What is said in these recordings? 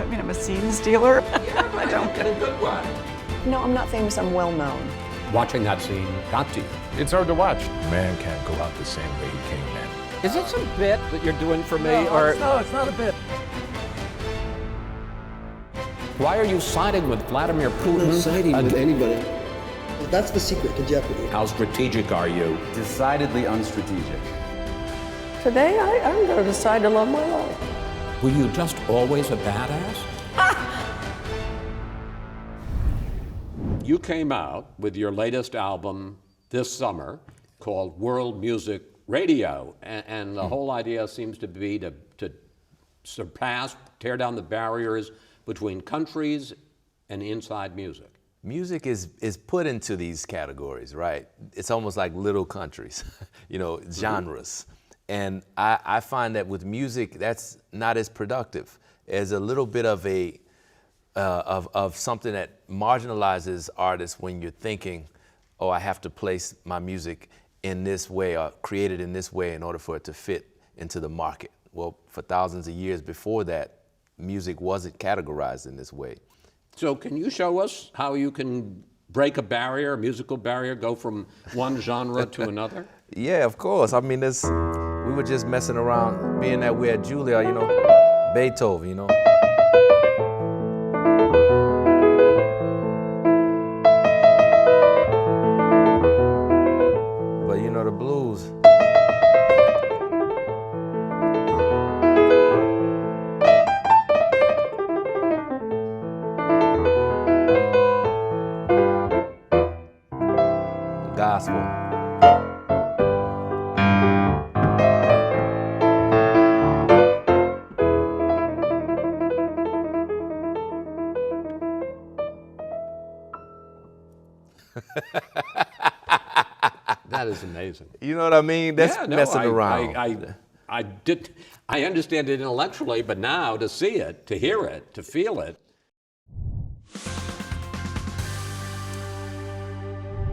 mean, I'm a scene stealer. I don't In a good way. No, I'm not famous, I'm well known. Watching that scene got to you. It's hard to watch. Man can't go out the same way he came in. Is this a bit that you're doing for me, No, or no, it's not a bit. why are you siding with Vladimir Putin? I'm not siding with anybody. That's the secret to jeopardy. How strategic are you? Decidedly unstrategic. Today, I'm going to decide to love my life. Were you just always a badass? You came out with your latest album this summer called World Music Radio, and the whole idea seems to be to surpass, tear down the barriers between countries and inside music. Music is put into these categories, right? It's almost like little countries, genres. And I find that with music, that's not as productive. There's a little bit of of something that marginalizes artists when you're thinking, oh, I have to place my music in this way or create it in this way in order for it to fit into the market. Well, for thousands of years before that, music wasn't categorized in this way. So can you show us how you can break a barrier, a musical barrier, go from one genre to another? Yeah, of course. I mean, we were just messing around, being that we're at Julia, Beethoven, But the blues. Gospel. That is amazing. You know what I mean? That's messing around. I understand it intellectually, but now to see it, to hear it, to feel it.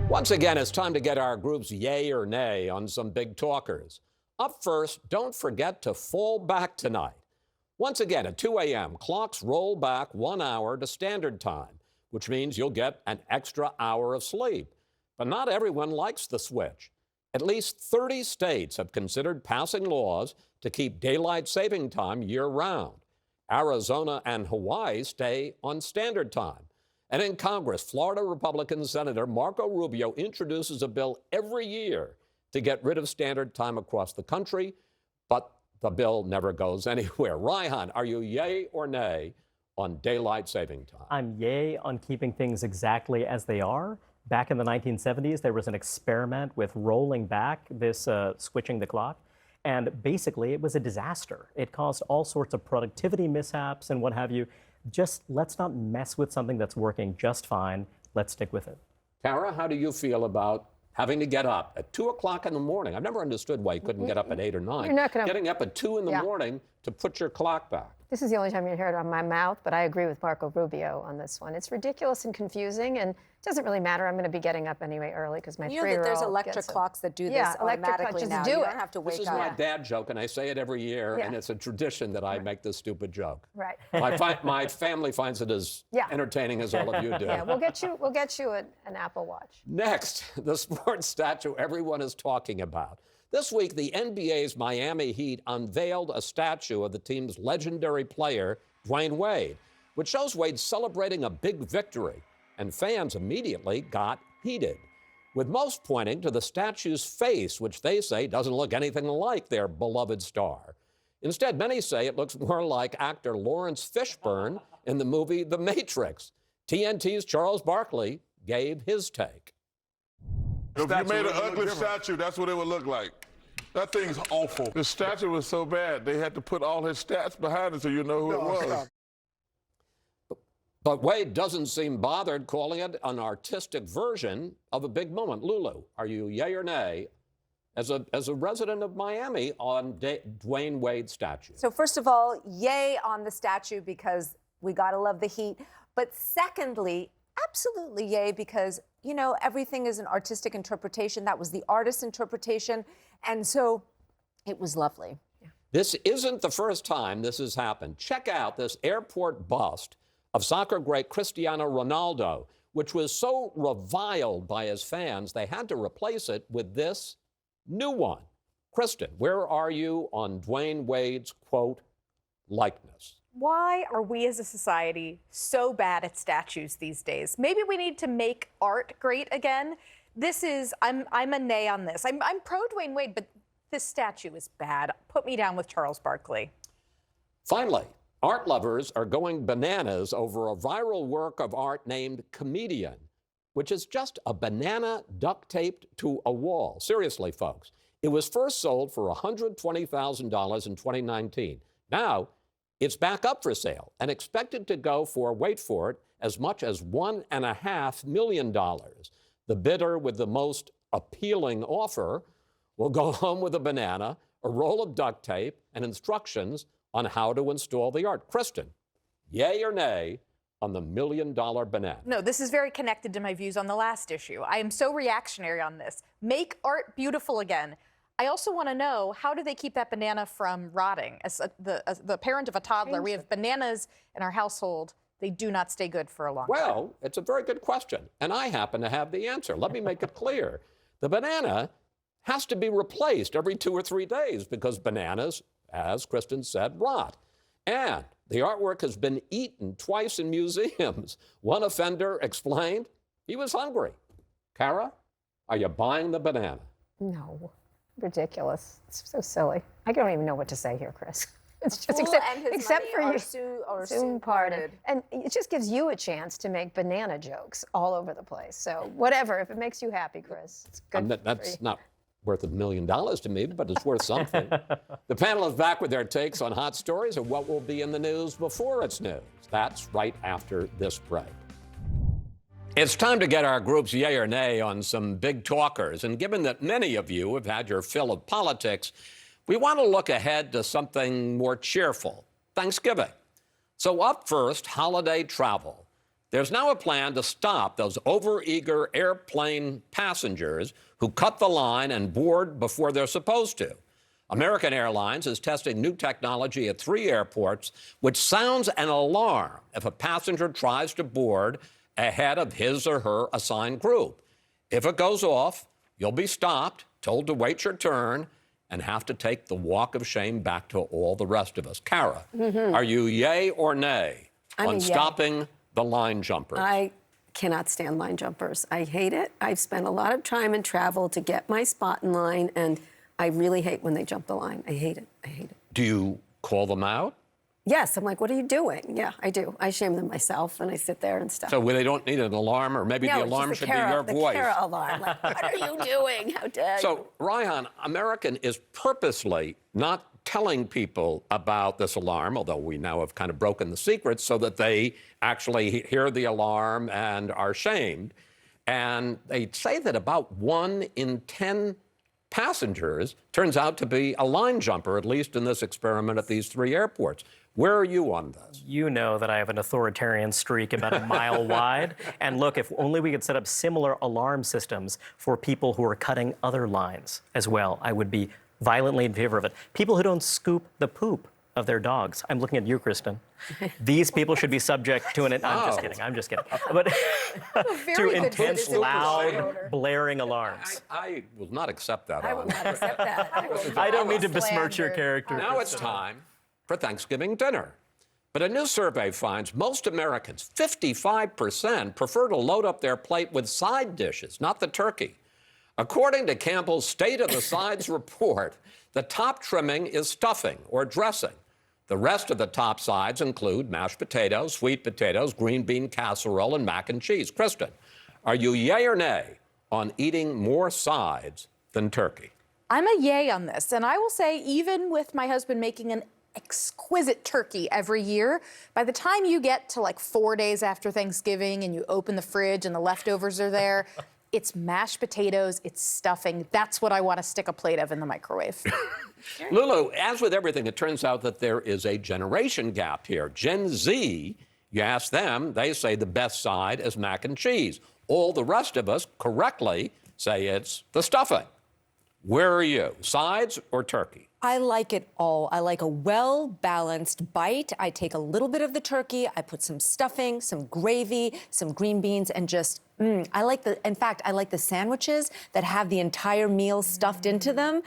Once again, it's time to get our group's yay or nay on some big talkers. Up first, don't forget to fall back tonight. Once again, at 2 a.m., clocks roll back 1 hour to standard time, which means you'll get an extra hour of sleep. But not everyone likes the switch. At least 30 states have considered passing laws to keep daylight saving time year-round. Arizona and Hawaii stay on standard time. And in Congress, Florida Republican Senator Marco Rubio introduces a bill every year to get rid of standard time across the country, but the bill never goes anywhere. Raihan, are you yay or nay on daylight saving time? I'm yay on keeping things exactly as they are. Back in the 1970s, there was an experiment with rolling back this switching the clock. And basically, it was a disaster. It caused all sorts of productivity mishaps and what have you. Just let's not mess with something that's working just fine. Let's stick with it. Tara, how do you feel about having to get up at 2 o'clock in the morning? I've never understood why you couldn't get up at 8 or 9. You're not gonna... Getting up at 2 in the morning to put your clock back. This is the only time you hear it on my mouth, but I agree with Marco Rubio on this one. It's ridiculous and confusing, and it doesn't really matter. I'm going to be getting up anyway early because my 3-year-old there's electric clocks that do this automatically now. You don't have to wake up. This is my dad joke, and I say it every year, and it's a tradition that I make this stupid joke. Right. My family finds it as entertaining as all of you do. Yeah, we'll get you an Apple Watch. Next, the sports statue everyone is talking about. This week, the NBA's Miami Heat unveiled a statue of the team's legendary player, Dwayne Wade, which shows Wade celebrating a big victory, and fans immediately got heated, with most pointing to the statue's face, which they say doesn't look anything like their beloved star. Instead, many say it looks more like actor Lawrence Fishburne in the movie The Matrix. TNT's Charles Barkley gave his take. If you made an ugly statue, that's what it would look like. That thing's awful. The statue was so bad, they had to put all his stats behind it so you know who it was. But Wade doesn't seem bothered, calling it an artistic version of a big moment. Lulu, are you yay or nay as a resident of Miami on Dwayne Wade's statue? So first of all, yay on the statue because we gotta love the Heat. But secondly, absolutely yay because, everything is an artistic interpretation. That was the artist's interpretation. And so it was lovely. This isn't the first time this has happened. Check out this airport bust of soccer great Cristiano Ronaldo, which was so reviled by his fans, they had to replace it with this new one. Kristen, where are you on Dwayne Wade's, quote, likeness? Why are we as a society so bad at statues these days? Maybe we need to make art great again. I'm a nay on this. I'm pro Dwayne Wade, but this statue is bad. Put me down with Charles Barkley. Finally, art lovers are going bananas over a viral work of art named Comedian, which is just a banana duct taped to a wall. Seriously, folks, it was first sold for $120,000 in 2019. Now, it's back up for sale and expected to go for, wait for it, as much as $1.5 million. The bidder with the most appealing offer will go home with a banana, a roll of duct tape, and instructions on how to install the art. Kristen, yay or nay on the $1 million banana? No, this is very connected to my views on the last issue. I am so reactionary on this. Make art beautiful again. I also want to know, how do they keep that banana from rotting? As the parent of a toddler, we have bananas in our household. They do not stay good for a long time. Well, it's a very good question, and I happen to have the answer. Let me make it clear. The banana has to be replaced every 2 or 3 days because bananas, as Kristen said, rot. And the artwork has been eaten twice in museums. One offender explained he was hungry. Kara, are you buying the banana? No. Ridiculous. It's so silly. I don't even know what to say here, Chris. It's just except for you. Soon parted. And it just gives you a chance to make banana jokes all over the place. So whatever, if it makes you happy, Chris, it's good. That's not worth $1 million to me, but it's worth something. The panel is back with their takes on hot stories and what will be in the news before it's news. That's right after this break. It's time to get our group's yay or nay on some big talkers. And given that many of you have had your fill of politics, we want to look ahead to something more cheerful, Thanksgiving. So up first, holiday travel. There's now a plan to stop those overeager airplane passengers who cut the line and board before they're supposed to. American Airlines is testing new technology at 3 airports, which sounds an alarm if a passenger tries to board ahead of his or her assigned group. If it goes off, you'll be stopped, told to wait your turn, and have to take the walk of shame back to all the rest of us. Kara, are you yay or nay on stopping the line jumpers? I cannot stand line jumpers. I hate it. I've spent a lot of time and travel to get my spot in line, and I really hate when they jump the line. I hate it. I hate it. Do you call them out? Yes, I'm like, what are you doing? Yeah, I do. I shame them myself, and I sit there and stuff. So they don't need an alarm, or maybe the alarm should be your voice. The Kara alarm. Like, what are you doing? How dare you? So, Ryan, American is purposely not telling people about this alarm, although we now have kind of broken the secret, so that they actually hear the alarm and are shamed. And they say that about 1 in 10 passengers turns out to be a line jumper, at least in this experiment at these 3 airports. Where are you on this? You know that I have an authoritarian streak about a mile wide. And look, if only we could set up similar alarm systems for people who are cutting other lines as well, I would be violently in favor of it. People who don't scoop the poop of their dogs. I'm looking at you, Kristen. These people should be subject to an... I'm just kidding. But to intense, loud, blaring alarms. I will not accept that. I will not accept that. I don't mean to besmirch your character. Now it's time for Thanksgiving dinner. But a new survey finds most Americans, 55%, prefer to load up their plate with side dishes, not the turkey. According to Campbell's State of the Sides report, the top trimming is stuffing or dressing. The rest of the top sides include mashed potatoes, sweet potatoes, green bean casserole, and mac and cheese. Kristen, are you yay or nay on eating more sides than turkey? I'm a yay on this, and I will say, even with my husband making an exquisite turkey every year, by the time you get to like 4 days after Thanksgiving and you open the fridge and the leftovers are there, it's mashed potatoes, it's stuffing. That's what I want to stick a plate of in the microwave. Lulu, as with everything, it turns out that there is a generation gap here. Gen Z, you ask them, they say the best side is mac and cheese. All the rest of us correctly say it's the stuffing. Where are you, sides or turkey? I like it all. I like a well-balanced bite. I take a little bit of the turkey, I put some stuffing, some gravy, some green beans, and just, in fact, I like the sandwiches that have the entire meal stuffed into them.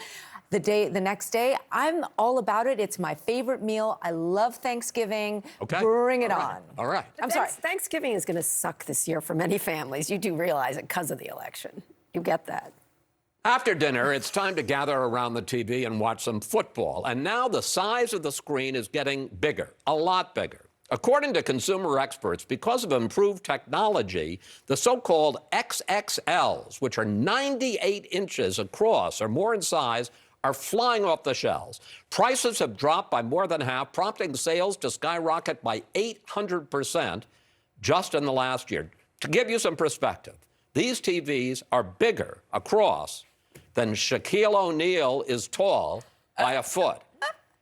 The next day, I'm all about it. It's my favorite meal. I love Thanksgiving. Okay. Bring it on. All right. I'm sorry. Thanksgiving is going to suck this year for many families. You do realize it because of the election. You get that. After dinner, it's time to gather around the TV and watch some football. And now the size of the screen is getting bigger, a lot bigger. According to consumer experts, because of improved technology, the so-called XXLs, which are 98 inches across or more in size, are flying off the shelves. Prices have dropped by more than half, prompting sales to skyrocket by 800% just in the last year. To give you some perspective, these TVs are bigger across than Shaquille O'Neal is tall by a foot.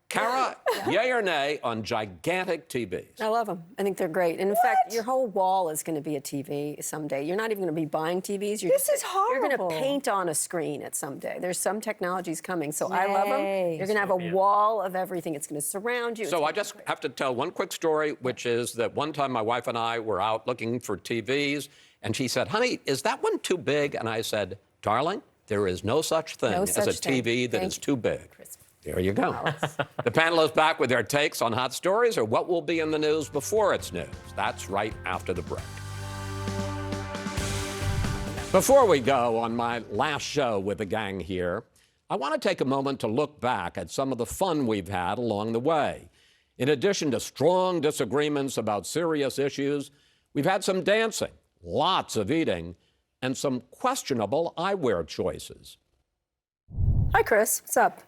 Kara, yay or nay on gigantic TVs? I love them. I think they're great. And in fact, your whole wall is going to be a TV someday. You're not even going to be buying TVs. This is horrible. You're going to paint on a screen at someday. There's some technologies coming. So I love them. You're going to have a wall of everything. It's going to surround you. So I just have to tell one quick story, which is that one time my wife and I were out looking for TVs, and she said, honey, is that one too big? And I said, darling, there is no such thing as a TV that is too big. There you go. The panel is back with their takes on hot stories or what will be in the news before it's news. That's right after the break. Before we go on my last show with the gang here, I want to take a moment to look back at some of the fun we've had along the way. In addition to strong disagreements about serious issues, we've had some dancing, lots of eating, and some questionable eyewear choices. Hi, Chris. What's up?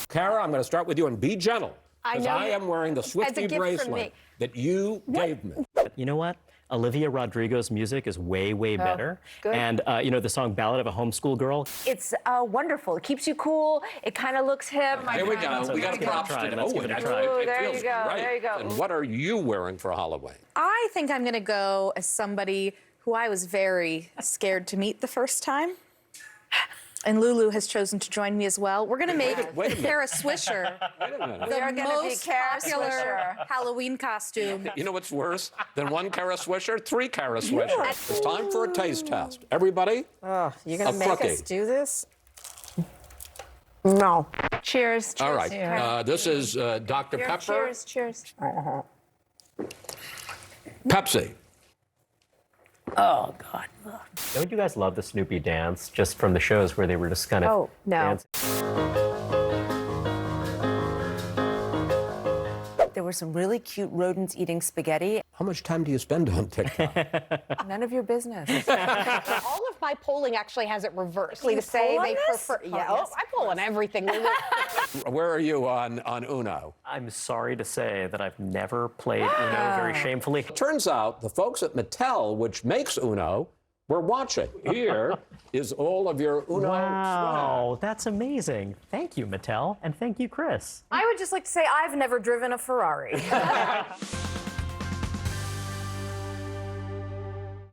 Kara, I'm going to start with you, and be gentle, I because know I am wearing the Swiftie bracelet that you gave me. You know what? Olivia Rodrigo's music is way, way better. Good. And, you know, the song Ballad of a Homeschool Girl. It's wonderful. It keeps you cool. It kind of looks hip. Here we go. We got props today. Let's give it a try. It there feels you go. great. There you go. And what are you wearing for Halloween? I think I'm going to go as somebody who I was very scared to meet the first time. And Lulu has chosen to join me as well. We're going to make Kara Swisher the most popular Halloween costume. You know what's worse than one Kara Swisher? 3 Kara Swishers. It's time for a taste test. Everybody, Oh, you're going to make us do this? No. Cheers. all right. This is Dr. Pepper. Cheers. Pepsi. Oh, God. Don't you guys love the Snoopy dance, just from the shows where they were just kind of dancing? There were some really cute rodents eating spaghetti. How much time do you spend on TikTok? None of your business. All of my polling actually has it reversed. You To say poll on they this? prefer. Yeah, Oh, yes. I poll on everything. Where are you on Uno? I'm sorry to say that I've never played Uno very shamefully. Turns out the folks at Mattel, which makes Uno, were watching. Here is all of your Uno Wow, that's amazing. Thank you, Mattel, and thank you, Chris. I would just like to say I've never driven a Ferrari.